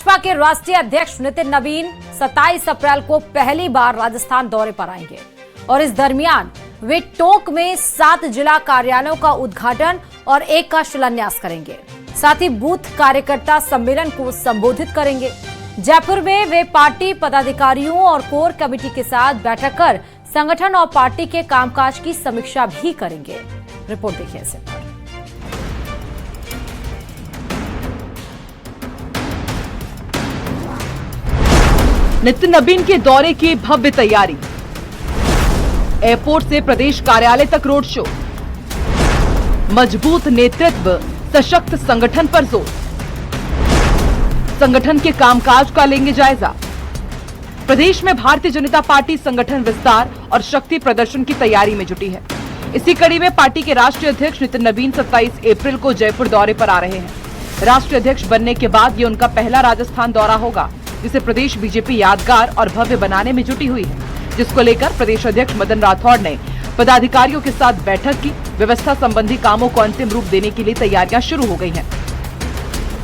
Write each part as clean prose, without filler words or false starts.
भाजपा के राष्ट्रीय अध्यक्ष नितिन नवीन 27 अप्रैल को पहली बार राजस्थान दौरे पर आएंगे और इस दरमियान वे टोंक में 7 जिला कार्यालयों का उद्घाटन और एक का शिलान्यास करेंगे। साथ ही बूथ कार्यकर्ता सम्मेलन को संबोधित करेंगे। जयपुर में वे पार्टी पदाधिकारियों और कोर कमेटी के साथ बैठक कर संगठन और पार्टी के कामकाज की समीक्षा भी करेंगे। रिपोर्ट देखिए इसे पर। नितिन नवीन के दौरे की भव्य तैयारी, एयरपोर्ट से प्रदेश कार्यालय तक रोड शो, मजबूत नेतृत्व, सशक्त संगठन पर जोर, संगठन के कामकाज का लेंगे जायजा। प्रदेश में भारतीय जनता पार्टी संगठन विस्तार और शक्ति प्रदर्शन की तैयारी में जुटी है। इसी कड़ी में पार्टी के राष्ट्रीय अध्यक्ष नितिन नवीन 27 अप्रैल को जयपुर दौरे पर आ रहे हैं। राष्ट्रीय अध्यक्ष बनने के बाद ये उनका पहला राजस्थान दौरा होगा, जिसे प्रदेश बीजेपी यादगार और भव्य बनाने में जुटी हुई है, जिसको लेकर प्रदेश अध्यक्ष मदन राठौड़ ने पदाधिकारियों के साथ बैठक की। व्यवस्था संबंधी कामों को अंतिम रूप देने के लिए तैयारियां शुरू हो गई हैं।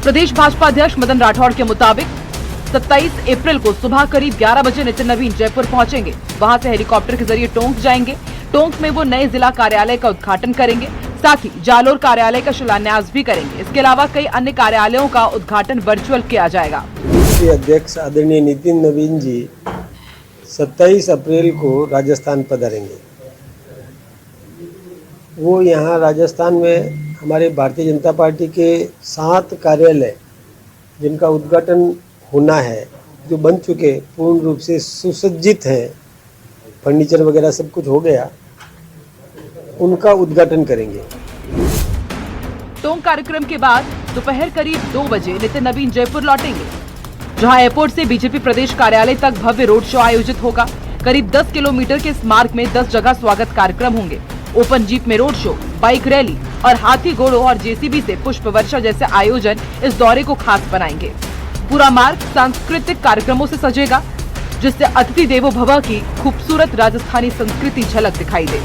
प्रदेश भाजपा अध्यक्ष मदन राठौड़ के मुताबिक 27 अप्रैल को सुबह करीब 11 बजे नितिन नवीन जयपुर पहुंचेंगे। वहां से हेलीकॉप्टर के जरिए टोंक जाएंगे। टोंक में वो नए जिला कार्यालय का उद्घाटन करेंगे, साथ ही जालोर कार्यालय का शिलान्यास भी करेंगे। इसके अलावा कई अन्य कार्यालयों का उद्घाटन वर्चुअल किया जाएगा। अध्यक्ष आदरणीय नितिन नवीन जी 27 अप्रैल को राजस्थान पधारेंगे। वो यहाँ राजस्थान में हमारे भारतीय जनता पार्टी के 7 कार्यालय जिनका उद्घाटन होना है, जो बन चुके, पूर्ण रूप से सुसज्जित हैं, फर्नीचर वगैरह सब कुछ हो गया, उनका उद्घाटन करेंगे। टोंक कार्यक्रम के बाद दोपहर करीब 2 बजे नितिन नवीन जयपुर लौटेंगे, जहां एयरपोर्ट से बीजेपी प्रदेश कार्यालय तक भव्य रोड शो आयोजित होगा। करीब 10 किलोमीटर के इस मार्ग में 10 जगह स्वागत कार्यक्रम होंगे। ओपन जीप में रोड शो, बाइक रैली और हाथी घोड़ों और जेसीबी से पुष्प वर्षा जैसे आयोजन इस दौरे को खास बनाएंगे। पूरा मार्ग सांस्कृतिक कार्यक्रमों से सजेगा, जिससे अतिथि देवो भव की खूबसूरत राजस्थानी संस्कृति झलक दिखाई दे।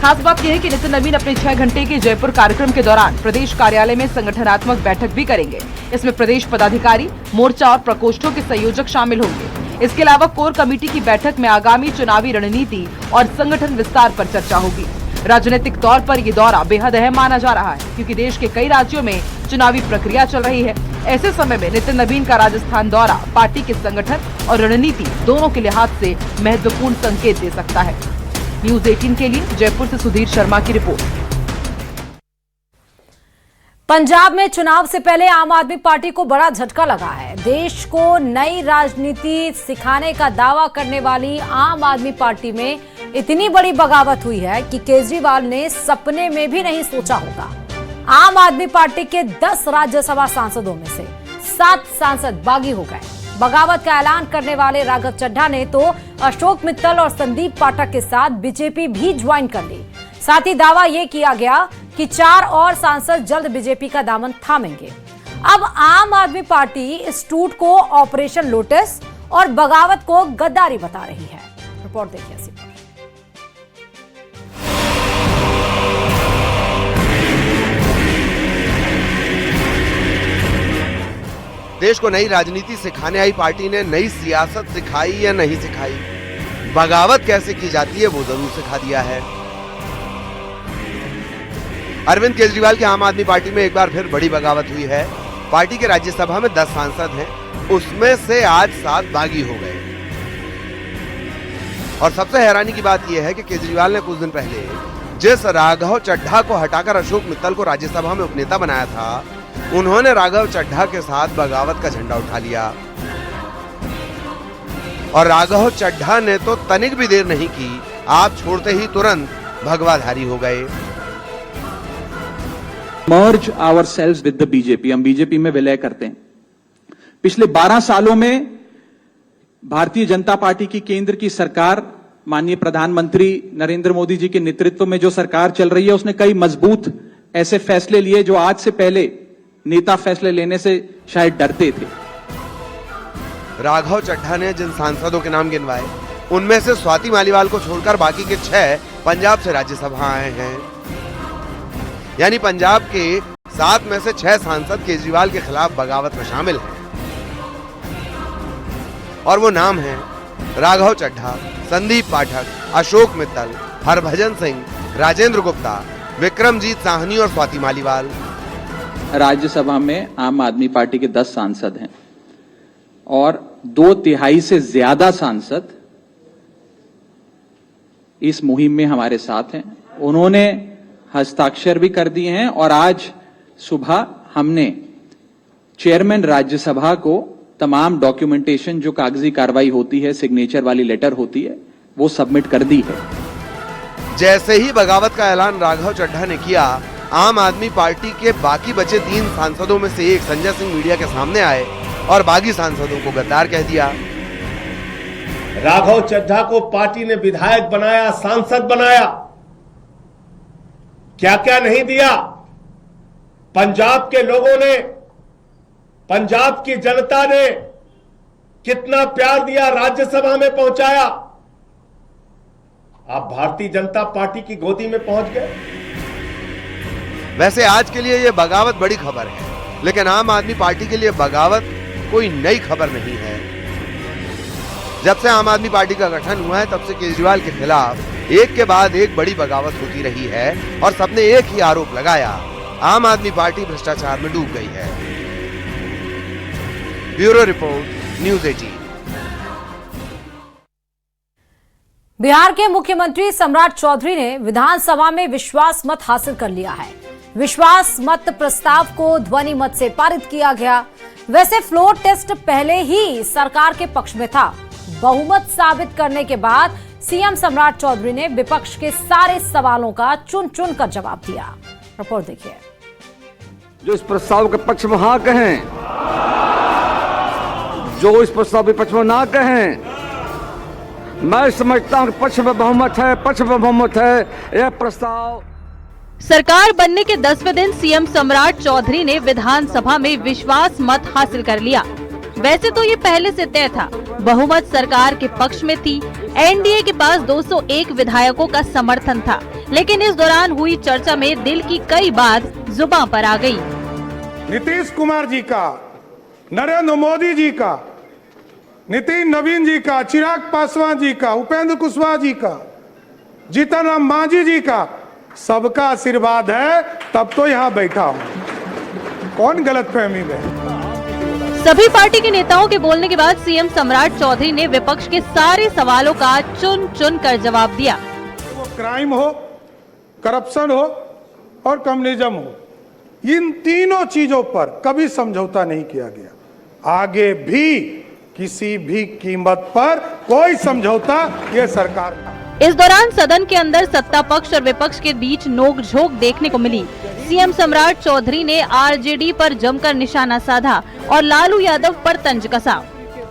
खास बात यह है कि नितिन नवीन अपने 6 घंटे के जयपुर कार्यक्रम के दौरान प्रदेश कार्यालय में संगठनात्मक बैठक भी करेंगे। इसमें प्रदेश पदाधिकारी, मोर्चा और प्रकोष्ठों के संयोजक शामिल होंगे। इसके अलावा कोर कमेटी की बैठक में आगामी चुनावी रणनीति और संगठन विस्तार पर चर्चा होगी। राजनीतिक तौर पर ये दौरा बेहद अहम माना जा रहा है, क्योंकि देश के कई राज्यों में चुनावी प्रक्रिया चल रही है। ऐसे समय में नितिन नवीन का राजस्थान दौरा पार्टी के संगठन और रणनीति दोनों के लिहाज से महत्वपूर्ण संकेत दे सकता है। न्यूज 18 के लिए जयपुर से सुधीर शर्मा की रिपोर्ट। पंजाब में चुनाव से पहले आम आदमी पार्टी को बड़ा झटका लगा है। देश को नई राजनीति सिखाने का दावा करने वाली आम आदमी पार्टी में इतनी बड़ी बगावत हुई है कि केजरीवाल ने सपने में भी नहीं सोचा होगा। आम आदमी पार्टी के 10 राज्यसभा सांसदों में से 7 सांसद बागी हो गए। बगावत का ऐलान करने वाले राघव चड्ढा ने तो अशोक मित्तल और संदीप पाठक के साथ बीजेपी भी ज्वाइन कर ली। साथ ही दावा यह किया गया कि 4 और सांसद जल्द बीजेपी का दामन थामेंगे। अब आम आदमी पार्टी इस टूट को ऑपरेशन लोटस और बगावत को गद्दारी बता रही है। रिपोर्ट देखिए इसी पर। देश को नई राजनीति सिखाने आई पार्टी ने नई सियासत सिखाई या नहीं सिखाई, बगावत कैसे की जाती है वो जरूर सिखा दिया है। अरविंद केजरीवाल की आम आदमी पार्टी में एक बार फिर बड़ी बगावत हुई है। पार्टी के राज्यसभा में 10 सांसद हैं, उसमें से आज 7 बागी हो गए। और सबसे हैरानी की बात यह है कि केजरीवाल ने कुछ दिन पहले जिस राघव चड्ढा को हटाकर अशोक मित्तल को राज्यसभा में उपनेता बनाया था, उन्होंने राघव चड्ढा के साथ बगावत का झंडा उठा लिया। और राघव चड्ढा ने तो तनिक भी देर नहीं की, आप छोड़ते ही तुरंत भगवाधारी हो गए। मर्ज आवरसेल्व्स विद द बीजेपी, हम बीजेपी में विलय करते हैं। पिछले 12 सालों में भारतीय जनता पार्टी की केंद्र की सरकार, माननीय प्रधानमंत्री नरेंद्र मोदी जी के नेतृत्व में जो सरकार चल रही है, उसने कई मजबूत ऐसे फैसले लिए जो आज से पहले नेता फैसले लेने से शायद डरते थे। राघव चड्ढा ने जिन सांसदों के नाम गिनवाए, उनमें से स्वाति मालीवाल को छोड़कर बाकी के 6 पंजाब से राज्यसभा आए हैं। यानी पंजाब के 7 में से 6 सांसद केजरीवाल के खिलाफ बगावत में शामिल हैं। और वो नाम है राघव चड्ढा, संदीप पाठक, अशोक मित्तल, हरभजन सिंह, राजेंद्र गुप्ता, विक्रमजीत साहनी और स्वाति मालीवाल। राज्यसभा में आम आदमी पार्टी के 10 सांसद हैं और 2/3 से ज्यादा सांसद इस मुहिम में हमारे साथ हैं। उन्होंने हस्ताक्षर भी कर दिए हैं और आज सुबह हमने चेयरमैन राज्यसभा को तमाम डॉक्यूमेंटेशन जो कागजी कार्रवाई होती है, सिग्नेचर वाली लेटर होती है, वो सबमिट कर दी है। जैसे ही बगावत का ऐलान राघव चड्ढा ने किया, आम आदमी पार्टी के बाकी बचे 3 सांसदों में से एक संजय सिंह मीडिया के सामने आए और बागी सांसदों को गद्दार कह दिया। राघव चड्ढा को पार्टी ने विधायक बनाया, सांसद बनाया, क्या क्या नहीं दिया। पंजाब के लोगों ने, पंजाब की जनता ने कितना प्यार दिया, राज्यसभा में पहुंचाया। आप भारतीय जनता पार्टी की गोदी में पहुंच गए। वैसे आज के लिए ये बगावत बड़ी खबर है, लेकिन आम आदमी पार्टी के लिए बगावत कोई नई खबर नहीं है। जब से आम आदमी पार्टी का गठन हुआ है, तब से केजरीवाल के खिलाफ एक के बाद एक बड़ी बगावत होती रही है और सबने एक ही आरोप लगाया, आम आदमी पार्टी भ्रष्टाचार में डूब गई है। Bureau report, news 18। बिहार के मुख्यमंत्री सम्राट चौधरी ने विधानसभा में विश्वास मत हासिल कर लिया है। विश्वास मत प्रस्ताव को ध्वनि मत से पारित किया गया। वैसे फ्लोर टेस्ट पहले ही सरकार के पक्ष में था। बहुमत साबित करने के बाद सीएम सम्राट चौधरी ने विपक्ष के सारे सवालों का चुन चुन कर जवाब दिया। रिपोर्ट देखिए। जो इस प्रस्ताव के पक्ष में हाँ कहें, जो इस प्रस्ताव के पक्ष में ना कहें, मैं समझता हूं पक्ष में बहुमत है, पक्ष में बहुमत है। यह प्रस्ताव सरकार बनने के 10वें दिन सीएम सम्राट चौधरी ने विधानसभा में विश्वास मत हासिल कर लिया। वैसे तो ये पहले से तय था, बहुमत सरकार के पक्ष में थी। एनडीए के पास 201 विधायकों का समर्थन था, लेकिन इस दौरान हुई चर्चा में दिल की कई बात जुबान पर आ गई। नीतीश कुमार जी का, नरेंद्र मोदी जी का, नितिन नवीन जी का, चिराग पासवान जी का, उपेंद्र कुशवाहा जी का, जीतन राम मांझी जी का, सबका आशीर्वाद है, तब तो यहाँ बैठा हूँ। कौन गलतफहमी में? सभी पार्टी के नेताओं के बोलने के बाद सीएम सम्राट चौधरी ने विपक्ष के सारे सवालों का चुन चुन कर जवाब दिया। वो क्राइम हो, करप्शन हो और कम्युनिज्म हो, इन तीनों चीजों पर कभी समझौता नहीं किया गया। आगे भी किसी भी कीमत पर कोई समझौता ये सरकार का। इस दौरान सदन के अंदर सत्ता पक्ष और विपक्ष के बीच नोकझोंक देखने को मिली। सीएम सम्राट चौधरी ने आरजेडी पर जमकर निशाना साधा और लालू यादव पर तंज कसा।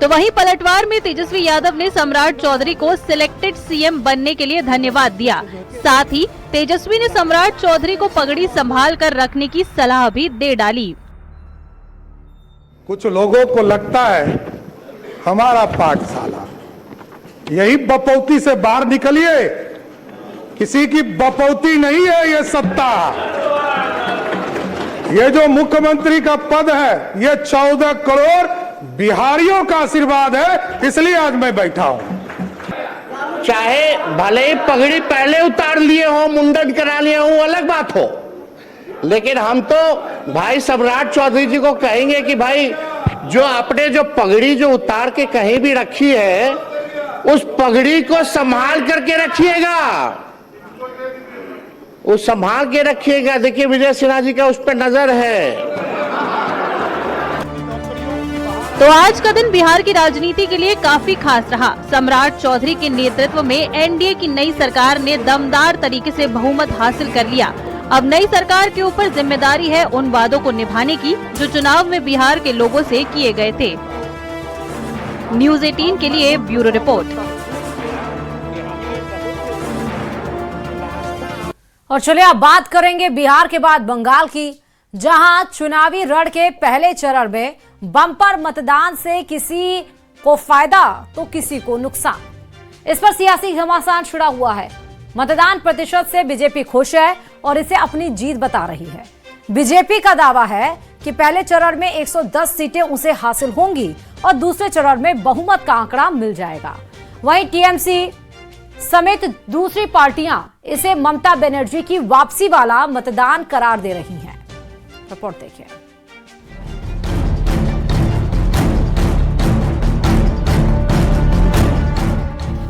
तो वहीं पलटवार में तेजस्वी यादव ने सम्राट चौधरी को सिलेक्टेड सीएम बनने के लिए धन्यवाद दिया। साथ ही तेजस्वी ने सम्राट चौधरी को पगड़ी संभाल कर रखने की सलाह भी दे डाली। कुछ लोगों को लगता है हमारा पाठशाला, यही बपौती से बाहर निकलिए। किसी की बपौती नहीं है ये सत्ता। ये जो मुख्यमंत्री का पद है, ये 14 करोड़ बिहारियों का आशीर्वाद है, इसलिए आज मैं बैठा हूं। चाहे भले ही पगड़ी पहले उतार लिए हो, मुंडन करा लिए हो, अलग बात हो, लेकिन हम तो भाई सम्राट चौधरी जी को कहेंगे कि भाई जो आपने जो पगड़ी जो उतार के कहीं भी रखी है, उस पगड़ी को संभाल करके रखिएगा, उस संभाल के रखिएगा। देखिए विजय सिन्हा जी का उस पर नजर है। तो आज का दिन बिहार की राजनीति के लिए काफी खास रहा। सम्राट चौधरी के नेतृत्व में एनडीए की नई सरकार ने दमदार तरीके से बहुमत हासिल कर लिया। अब नई सरकार के ऊपर जिम्मेदारी है उन वादों को निभाने की जो चुनाव में बिहार के लोगों से किए गए थे। न्यूज़ 18 के लिए ब्यूरो रिपोर्ट। और चलिए अब बात करेंगे बिहार के बाद बंगाल की, जहां चुनावी रण के पहले चरण में बम्पर मतदान से किसी को फायदा तो किसी को नुकसान। इस पर सियासी घमासान छिड़ा हुआ है। मतदान प्रतिशत से बीजेपी खुश है और इसे अपनी जीत बता रही है। बीजेपी का दावा है कि कि पहले चरण में 110 सीटें उसे हासिल होंगी और दूसरे चरण में बहुमत का आंकड़ा मिल जाएगा। वहीं टीएमसी समेत दूसरी पार्टियां इसे ममता बनर्जी की वापसी वाला मतदान करार दे रही हैं। रिपोर्ट देखिए।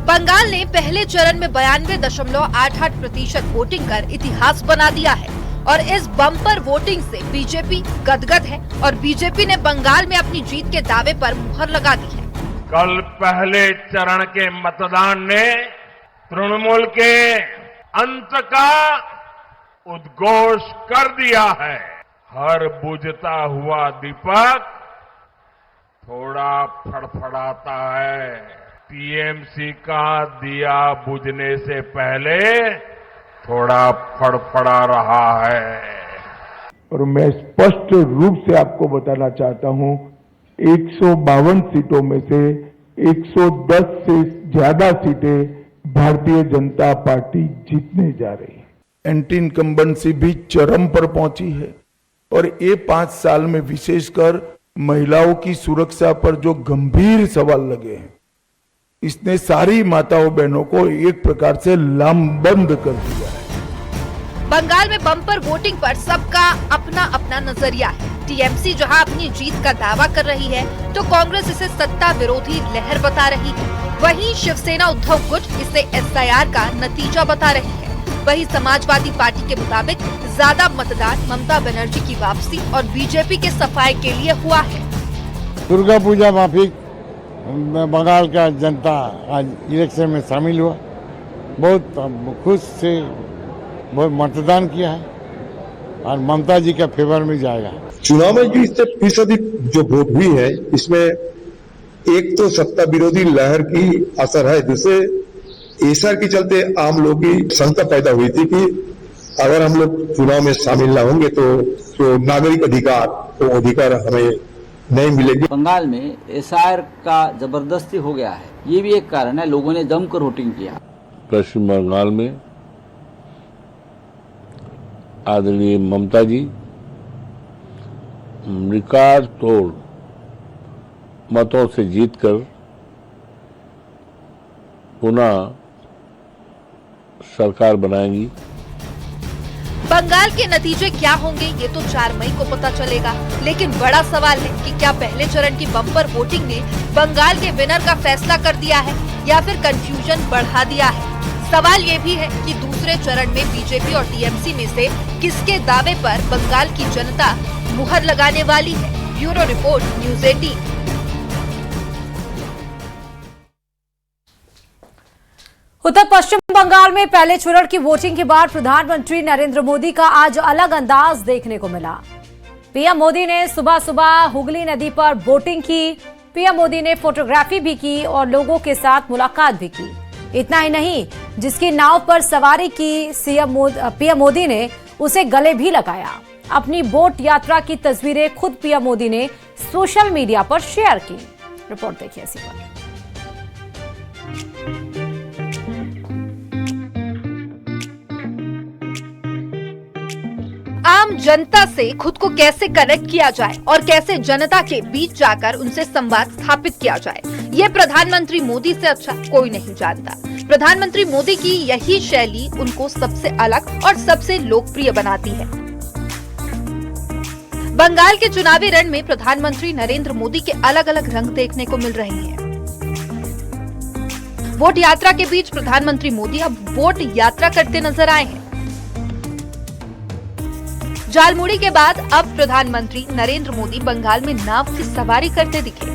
बंगाल ने पहले चरण में 92.88% वोटिंग कर इतिहास बना दिया है और इस बम्पर वोटिंग से बीजेपी गदगद है और बीजेपी ने बंगाल में अपनी जीत के दावे पर मुहर लगा दी है। कल पहले चरण के मतदान ने तृणमूल के अंत का उद्घोष कर दिया है। हर बुझता हुआ दीपक थोड़ा फड़फड़ाता है। टीएमसी का दिया बुझने से पहले थोड़ा फड़फड़ा रहा है। और मैं स्पष्ट रूप से आपको बताना चाहता हूं, 152 सीटों में से 110 से ज्यादा सीटें भारतीय जनता पार्टी जीतने जा रही है। एंटी इनकम्बेंसी भी चरम पर पहुंची है और ये 5 साल में विशेषकर महिलाओं की सुरक्षा पर जो गंभीर सवाल लगे हैं, इसने सारी माताओं बहनों को एक प्रकार से लामबंद कर दिया है। बंगाल में बम्पर वोटिंग पर सबका अपना अपना नजरिया है। टीएमसी जहां अपनी जीत का दावा कर रही है तो कांग्रेस इसे सत्ता विरोधी लहर बता रही है। वहीं शिवसेना उद्धव गुट इसे एसआईआर का नतीजा बता रही है। वहीं समाजवादी पार्टी के मुताबिक ज्यादा मतदान ममता बनर्जी की वापसी और बीजेपी के सफाई के लिए हुआ है। दुर्गा पूजा माफिक बंगाल का जनता आज इलेक्शन में शामिल हुआ, बहुत खुश से बहुत मतदान किया है और ममता जी के फेवर में जाएगा। चुनाव में 20% जो वोट हुई है, इसमें एक तो सत्ता विरोधी लहर की असर है, दूसरे एसआर के चलते आम लोगों की शंका पैदा हुई थी कि अगर हम लोग चुनाव में शामिल न होंगे तो नागरिक अधिकार वो अधिकार हमें नहीं मिलेगी। बंगाल में एसआईआर का जबरदस्ती हो गया है, ये भी एक कारण है। लोगों ने जमकर वोटिंग किया। पश्चिम बंगाल में आदरणीय ममता जी रिकॉर्ड तोड़ मतों से जीतकर पुनः सरकार बनाएंगी। बंगाल के नतीजे क्या होंगे ये तो 4 मई को पता चलेगा, लेकिन बड़ा सवाल है कि क्या पहले चरण की बम्पर वोटिंग ने बंगाल के विनर का फैसला कर दिया है या फिर कंफ्यूजन बढ़ा दिया है। सवाल ये भी है कि दूसरे चरण में बीजेपी और टीएमसी में से किसके दावे पर बंगाल की जनता मुहर लगाने वाली है। Bureau report, news 18। उत्तर पश्चिम बंगाल में पहले चरण की वोटिंग के बाद प्रधानमंत्री नरेंद्र मोदी का आज अलग अंदाज देखने को मिला। पीएम मोदी ने सुबह सुबह हुगली नदी पर बोटिंग की। पीएम मोदी ने फोटोग्राफी भी की और लोगों के साथ मुलाकात भी की। इतना ही नहीं, जिसकी नाव पर सवारी की पीएम मोदी ने उसे गले भी लगाया। अपनी बोट यात्रा की तस्वीरें खुद पीएम मोदी ने सोशल मीडिया पर शेयर की। रिपोर्ट देखिए इसी पर। आम जनता से खुद को कैसे कनेक्ट किया जाए और कैसे जनता के बीच जाकर उनसे संवाद स्थापित किया जाए, ये प्रधानमंत्री मोदी से अच्छा कोई नहीं जानता। प्रधानमंत्री मोदी की यही शैली उनको सबसे अलग और सबसे लोकप्रिय बनाती है। बंगाल के चुनावी रण में प्रधानमंत्री नरेंद्र मोदी के अलग अलग रंग देखने को मिल रहे हैं। वोट यात्रा के बीच प्रधानमंत्री मोदी अब वोट यात्रा करते नजर आए हैं। झालमुड़ी के बाद अब प्रधानमंत्री नरेंद्र मोदी बंगाल में नाव की सवारी करते दिखे।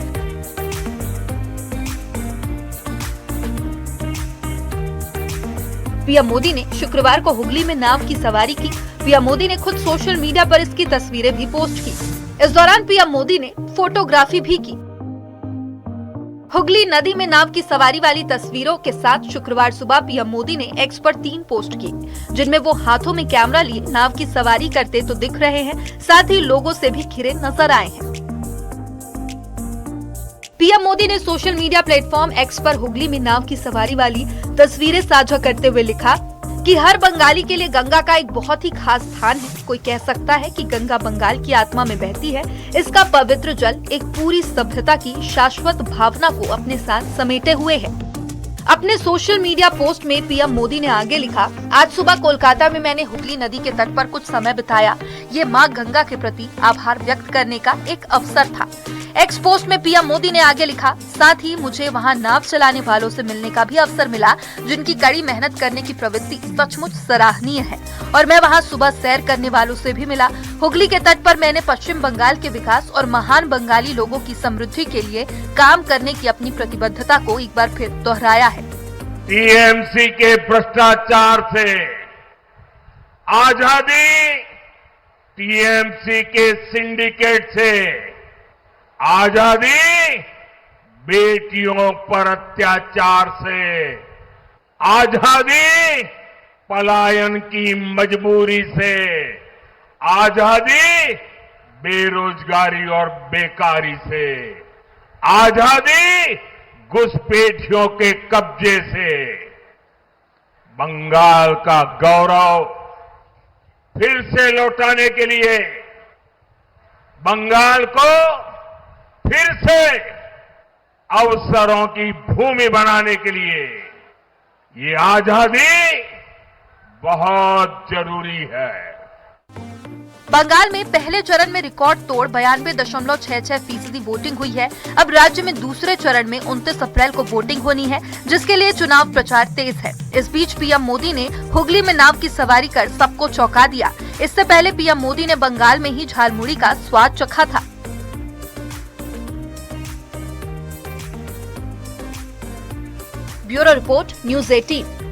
पीएम मोदी ने शुक्रवार को हुगली में नाव की सवारी की। पीएम मोदी ने खुद सोशल मीडिया पर इसकी तस्वीरें भी पोस्ट की। इस दौरान पीएम मोदी ने फोटोग्राफी भी की। हुगली नदी में नाव की सवारी वाली तस्वीरों के साथ शुक्रवार सुबह पीएम मोदी ने एक्स पर 3 पोस्ट की, जिनमें वो हाथों में कैमरा लिए नाव की सवारी करते तो दिख रहे हैं, साथ ही लोगों से भी घिरे नजर आए हैं। पीएम मोदी ने सोशल मीडिया प्लेटफॉर्म एक्स पर हुगली में नाव की सवारी वाली तस्वीरें साझा करते हुए लिखा, कि हर बंगाली के लिए गंगा का एक बहुत ही खास स्थान है। कोई कह सकता है कि गंगा बंगाल की आत्मा में बहती है। इसका पवित्र जल एक पूरी सभ्यता की शाश्वत भावना को अपने साथ समेटे हुए है। अपने सोशल मीडिया पोस्ट में पीएम मोदी ने आगे लिखा, आज सुबह कोलकाता में मैंने हुगली नदी के तट पर कुछ समय बिताया। ये माँ गंगा के प्रति आभार व्यक्त करने का एक अवसर था। एक्स पोस्ट में पीएम मोदी ने आगे लिखा, साथ ही मुझे वहाँ नाव चलाने वालों से मिलने का भी अवसर मिला, जिनकी कड़ी मेहनत करने की प्रवृत्ति सचमुच सराहनीय है। और मैं वहाँ सुबह सैर करने वालों से भी मिला। हुगली के तट पर मैंने पश्चिम बंगाल के विकास और महान बंगाली लोगों की समृद्धि के लिए काम करने की अपनी प्रतिबद्धता को एक बार फिर दोहराया है। टीएमसी के भ्रष्टाचार से आजादी, टीएमसी के सिंडिकेट से आजादी, बेटियों पर अत्याचार से आजादी, पलायन की मजबूरी से आजादी, बेरोजगारी और बेकारी से आजादी, घुसपैठियों के कब्जे से। बंगाल का गौरव फिर से लौटाने के लिए, बंगाल को फिर से अवसरों की भूमि बनाने के लिए ये आजादी बहुत जरूरी है। बंगाल में पहले चरण में रिकॉर्ड तोड़ 92.66% वोटिंग हुई है। अब राज्य में दूसरे चरण में 29 अप्रैल को वोटिंग होनी है, जिसके लिए चुनाव प्रचार तेज है। इस बीच पीएम मोदी ने हुगली में नाव की सवारी कर सबको चौंका दिया। इससे पहले पीएम मोदी ने बंगाल में ही झालमुड़ी का स्वाद चखा था। Bureau report, news 18।